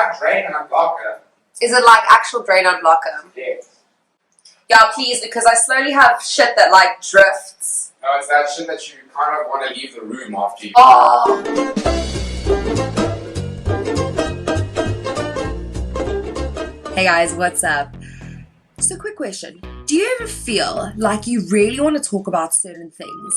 like drain and unblocker. Is it like actual drain unblocker? Yes. Yeah, please, because I slowly have shit that like drifts. No, it's that shit that you kind of want to leave the room after you. Oh. Hey guys, what's up? So quick question. Do you ever feel like you really want to talk about certain things,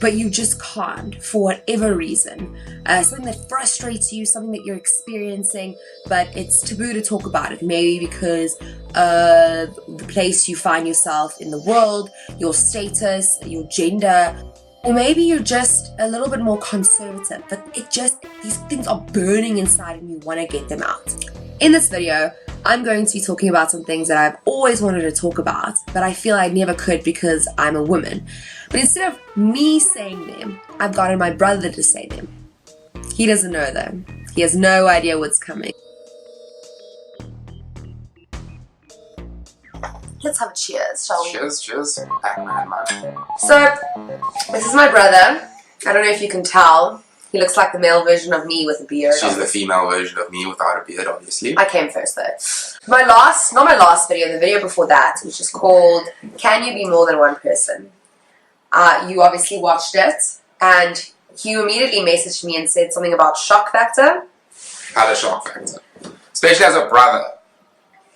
but you just can't for whatever reason? Something that frustrates you, something that you're experiencing, but it's taboo to talk about it. Maybe because of the place you find yourself in the world, your status, your gender, or maybe you're just a little bit more conservative, but these things are burning inside and you want to get them out. In this video, I'm going to be talking about some things that I've always wanted to talk about, but I feel I never could because I'm a woman. But instead of me saying them, I've gotten my brother to say them. He doesn't know though. He has no idea what's coming. Let's have a cheers, shall we? Cheers, cheers. Man. So, this is my brother. I don't know if you can tell. He looks like the male version of me with a beard. She's the female version of me without a beard, obviously. I came first though. Not my last video, the video before that, which is called Can You Be More Than One Person? You obviously watched it, and you immediately messaged me and said something about shock factor. Had a shock factor. Especially as a brother.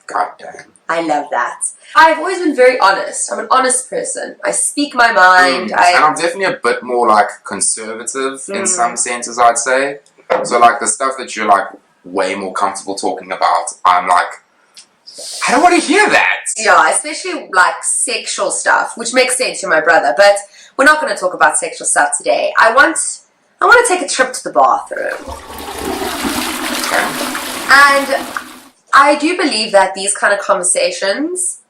God damn. I love that. I've always been very honest. I'm an honest person. I speak my mind. And I'm definitely a bit more like conservative in some senses, I'd say. So like the stuff that you're like way more comfortable talking about, I'm like, I don't want to hear that. Yeah, especially like sexual stuff, which makes sense, you're my brother, but we're not going to talk about sexual stuff today. I want to take a trip to the bathroom. Okay. And I do believe that these kind of conversations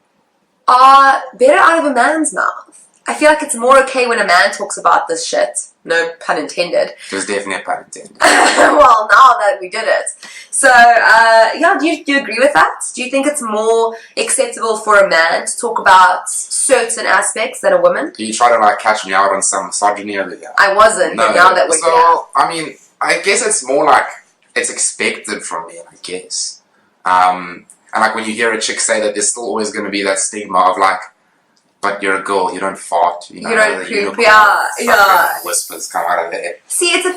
are better out of a man's mouth. I feel like it's more okay when a man talks about this shit. No pun intended. There's definitely a pun intended. Well, now that we did it. So, yeah, do you agree with that? Do you think it's more acceptable for a man to talk about certain aspects than a woman? You try to like catch me out on some misogyny over here. I wasn't, but now that we're here. So, I mean, I guess it's more like it's expected from men, I guess. And like when you hear a chick say that, there's still always going to be that stigma of like, but you're a girl, you don't fart, you know, you don't poop, yeah. Whispers come out of there. See, it's a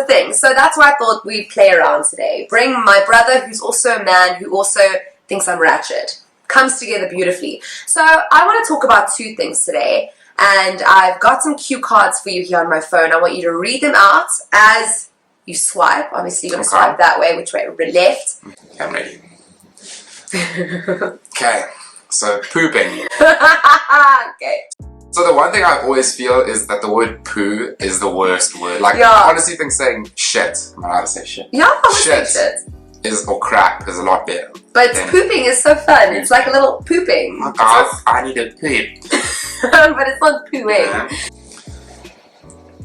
thing. So that's why I thought we'd play around today. Bring my brother, who's also a man, who also thinks I'm ratchet. Comes together beautifully. So I want to talk about two things today, and I've got some cue cards for you here on my phone. I want you to read them out as you swipe. Obviously, you're going to swipe that way. Which way? Left. Okay, I'm ready. Okay, so pooping. Okay. So the one thing I always feel is that the word poo is the worst word. Like, yeah. I honestly think saying shit, I'm allowed to say shit. Yeah, I would say shit. Or crap is a lot better. But pooping is so fun. It's like a little pooping. I need a poop. But it's not pooing. Yeah.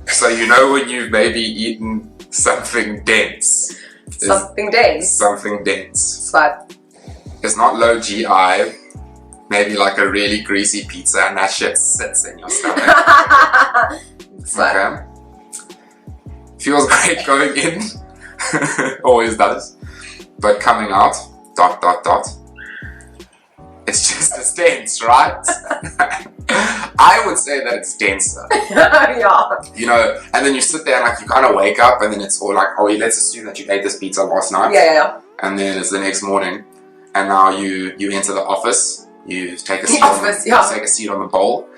So you know when you've maybe eaten something dense. Something dense. Something dense. Swipe. It's not low GI. Maybe like a really greasy pizza and that shit sits in your stomach. Okay. Feels great going in. Always does. But coming out, ... It's just as dense, right? I would say that it's denser. Yeah. You know, and then you sit there and like you kind of wake up and then it's all like, oh, let's assume that you ate this pizza last night. Yeah. And then it's the next morning and now you enter the office. You take a seat, take a seat on the bowl,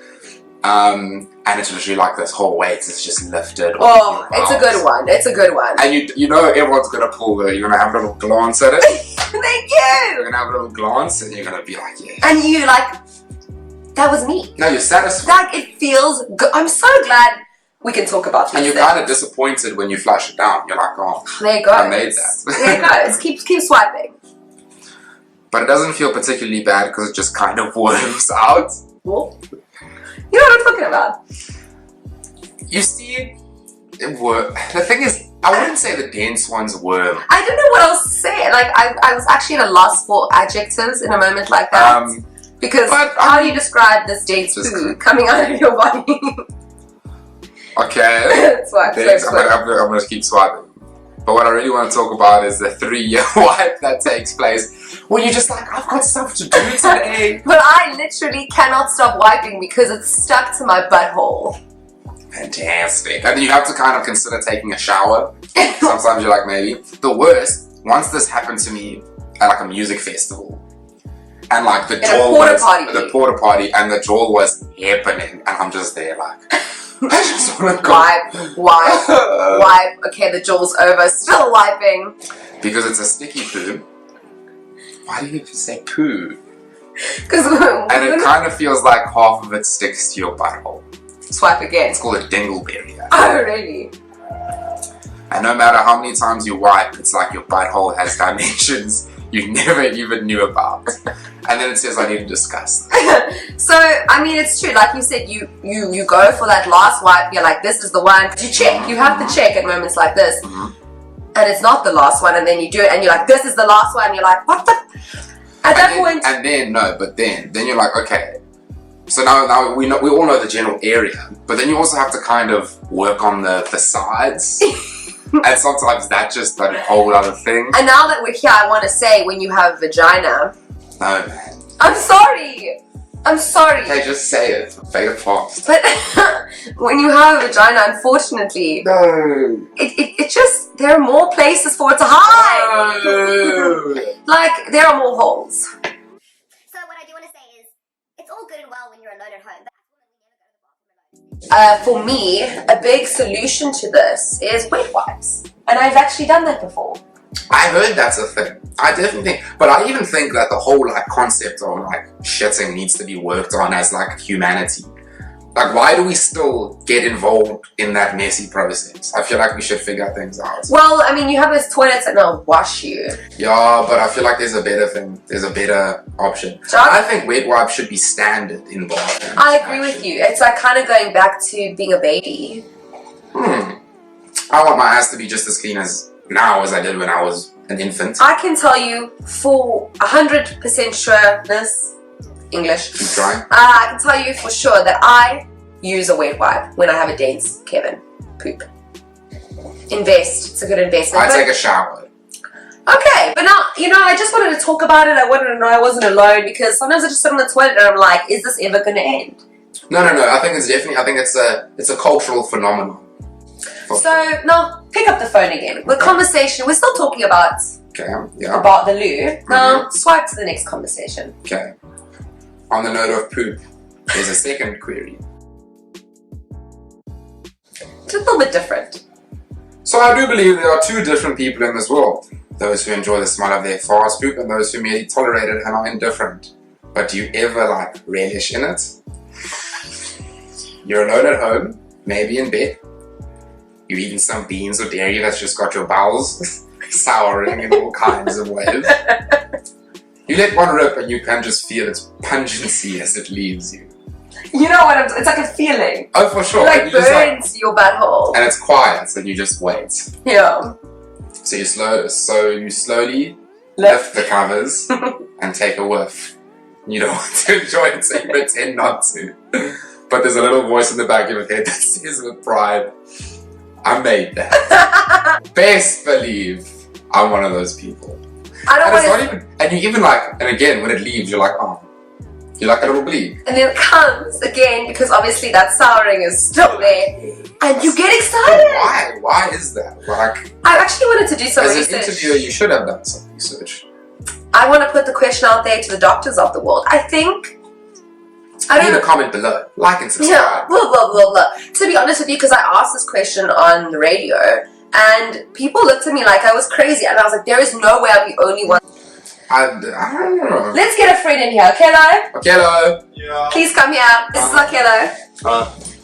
and it's literally like this whole weight is just lifted. Oh, it's a good one. It's a good one. And you know everyone's gonna pull the. You're gonna have a little glance at it. Thank you. You're gonna have a little glance, and you're gonna be like, yeah. And you like, that was me. No, you're satisfied. Like it feels good. I'm so glad we can talk about this. And you're kind of disappointed when you flash it down. You're like, oh, there you go. I made that. There you go. Keep swiping. But it doesn't feel particularly bad because it just kind of worms out. Well, you know what I'm talking about. You see, the thing is, I wouldn't say the dense ones worm. I don't know what else to say. Like, I was actually at a loss for adjectives in a moment like that. Because how do you describe this dense poo coming out of your body? Okay. Swipe, I'm going to keep swiping. But what I really want to talk about is the 3-year wipe that takes place when you're just like, I've got stuff to do today. But I literally cannot stop wiping because it's stuck to my butthole. Fantastic. And then you have to kind of consider taking a shower. Sometimes you're like, maybe. The worst, once this happened to me at like a music festival. And like the porta potty and the drawl was happening. And I'm just there like, I just want to go. Wipe. Okay, the jaw's over. Still wiping. Because it's a sticky poo. Why do you have to say poo? And it kind of feels like half of it sticks to your butthole. Swipe again. It's called a dingleberry. Oh, really? And no matter how many times you wipe, it's like your butthole has dimensions you never even knew about. And then it says, I need to discuss. So, I mean, it's true. Like you said, you go for that last wipe. You're like, this is the one. You check. You have to check at moments like this. And it's not the last one. And then you do it and you're like, this is the last one. And you're like, what the? At that point. And then you're like, okay. So now we all know the general area. But then you also have to kind of work on the sides. And sometimes that's just a whole other thing. And now that we're here, I want to say, when you have a vagina... No, man. I'm sorry! Okay, just say it. Fade it fast. But when you have a vagina, unfortunately... No. It just... There are more places for it to hide! No. Like, there are more holes. So what I do want to say is, it's all good and well when you're alone at home, but for me, a big solution to this is wet wipes. And I've actually done that before. I heard that's a thing. I definitely think, but I even think that the whole like concept of like shitting needs to be worked on as like humanity. Like, why do we still get involved in that messy process? I feel like we should figure things out. Well, I mean, you have those toilets that now wash you. Yeah, but I feel like there's a better thing. There's a better option. I think wet wipes should be standard in bathrooms. I agree with you. It's like kind of going back to being a baby. I want my ass to be just as clean as now as I did when I was an infant. I can tell you for 100% sureness, English. Keep trying. I can tell you for sure that I use a wet wipe when I have a dense Kevin poop. Invest. It's a good investment. I take a shower. Okay, but now, you know, I just wanted to talk about it. I wanted to know I wasn't alone because sometimes I just sit on the toilet and I'm like, is this ever going to end? No. I think it's definitely, it's a cultural phenomenon. So, now, pick up the phone again. The conversation, we're still talking about about the loo. Now, swipe to the next conversation. Okay. On the note of poop, there's a second query. It's a little bit different. So I do believe there are two different people in this world. Those who enjoy the smell of their fast poop and those who merely tolerate it and are indifferent. But do you ever like relish in it? You're alone at home, maybe in bed. You're eating some beans or dairy that's just got your bowels souring in all kinds of ways. You let one rip and you can just feel its pungency as it leaves you. You know what? It's like a feeling. Oh, for sure. It like burns your butthole. And it's quiet, so you just wait. Yeah. So you slowly lift the covers and take a whiff. You don't want to enjoy it, so you pretend not to. But there's a little voice in the back of your head that says with pride, I made that. Best believe I'm one of those people. I don't want to... And you even like, and again, when it leaves, you're like, oh. You're like a little bleed. And then it comes again, because obviously that souring is still there. And you get excited. Why? Why is that? Like, I actually wanted to do some research. As an interviewer, you should have done some research. I want to put the question out there to the doctors of the world. I think... Leave a comment below. Like and subscribe. Yeah, blah, blah, blah, blah. To be honest with you, because I asked this question on the radio, and people looked at me like I was crazy, and I was like, there is no way I'm the only one. I don't know. Let's get a friend in here, Okello. Okello. Yeah. Please come here. This is Okello.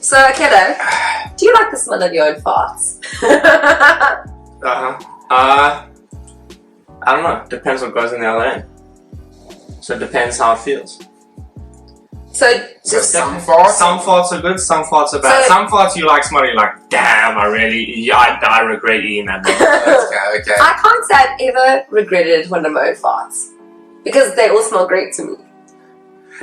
So, Okello, do you like the smell of your own farts? I don't know. Depends what goes in the other end. So it depends how it feels. So some farts are good, some farts are bad. Some farts you like smelling, you're like, damn, I regret eating that. Okay. I can't say I've ever regretted one of my own farts. Because they all smell great to me.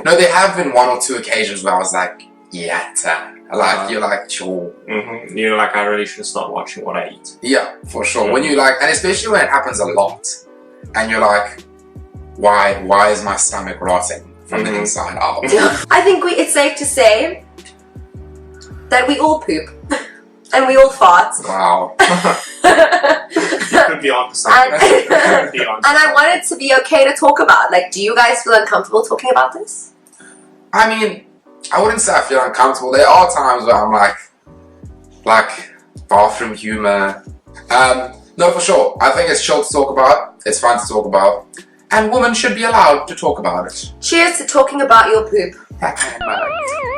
No, there have been one or two occasions where I was like, yatta. Like you're like, sure. You're like, I really should start watching what I eat. Yeah, for sure. When you like, and especially when it happens a lot, and you're like, why is my stomach rotting from the inside out? I think it's safe to say that we all poop and we all fart. Wow. You could be on to something. And I want it to be okay to talk about. Like, do you guys feel uncomfortable talking about this? I mean, I wouldn't say I feel uncomfortable. There are times where I'm like bathroom humor. No, for sure. I think it's chill to talk about. It's fun to talk about. And women should be allowed to talk about it. Cheers to talking about your poop.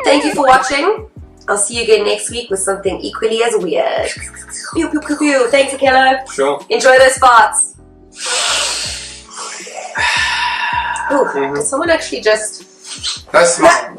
Thank you for watching. I'll see you again next week with something equally as weird. Pew, pew, pew, pew. Thanks, Akela. Sure. Enjoy those farts. Ooh, did someone actually just... That's my...